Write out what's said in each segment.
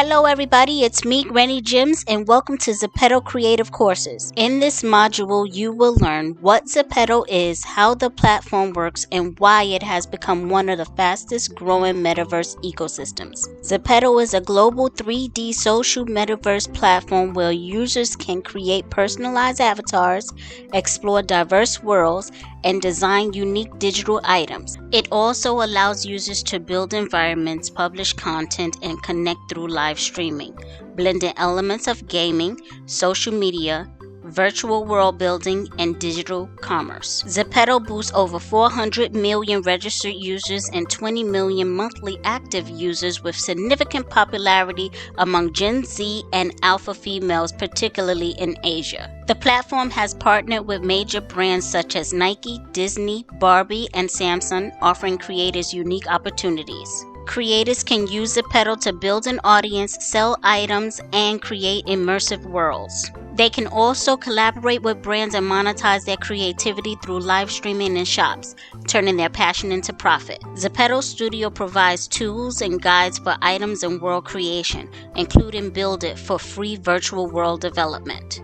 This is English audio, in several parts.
Hello everybody, it's me, Granny Jims, and welcome to Zepeto Creative Courses. In this module, you will learn what Zepeto is, how the platform works, and why it has become one of the fastest growing metaverse ecosystems. Zepeto is a global 3D social metaverse platform where users can create personalized avatars, explore diverse worlds, and design unique digital items. It also allows users to build environments, publish content, and connect through live streaming, blending elements of gaming, social media, virtual world building, and digital commerce. Zepeto boasts over 400 million registered users and 20 million monthly active users with significant popularity among Gen Z and alpha females, particularly in Asia. The platform has partnered with major brands such as Nike, Disney, Barbie, and Samsung, offering creators unique opportunities. Creators can use Zepeto to build an audience, sell items, and create immersive worlds. They can also collaborate with brands and monetize their creativity through live streaming and shops, turning their passion into profit. Zepeto Studio provides tools and guides for items and world creation, including Build It for free virtual world development.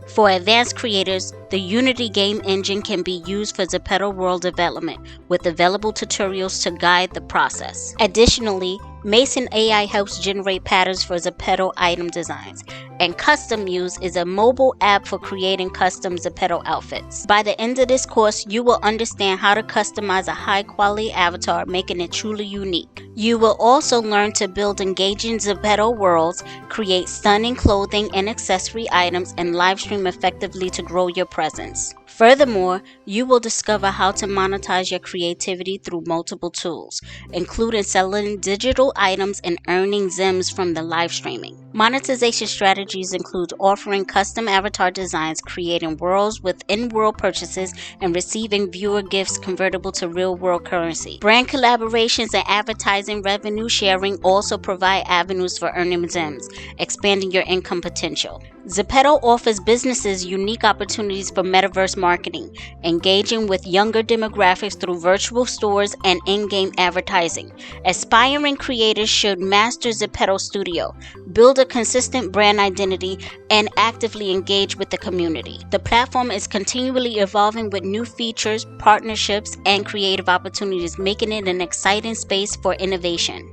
For advanced creators, the Unity game engine can be used for Zepeto world development, with available tutorials to guide the process. Additionally, Mason AI helps generate patterns for Zepeto item designs, and Custom Muse is a mobile app for creating custom Zepeto outfits. By the end of this course, you will understand how to customize a high-quality avatar, making it truly unique. You will also learn to build engaging Zepeto worlds, create stunning clothing and accessory items, and live stream effectively to grow your presence. Furthermore, you will discover how to monetize your creativity through multiple tools, including selling digital items and earning Zems from the live streaming. Monetization strategies include offering custom avatar designs, creating worlds with in-world purchases, and receiving viewer gifts convertible to real-world currency. Brand collaborations and advertising revenue sharing also provide avenues for earning Zems, expanding your income potential. Zepeto offers businesses unique opportunities for metaverse marketing, engaging with younger demographics through virtual stores and in-game advertising. Aspiring creators should master Zepeto Studio, build a consistent brand identity, and actively engage with the community. The platform is continually evolving with new features, partnerships, and creative opportunities, making it an exciting space for innovation.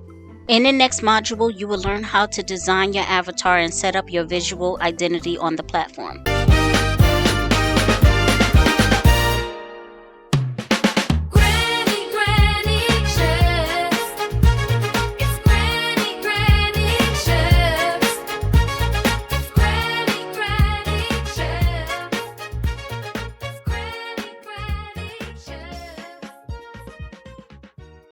In the next module, you will learn how to design your avatar and set up your visual identity on the platform.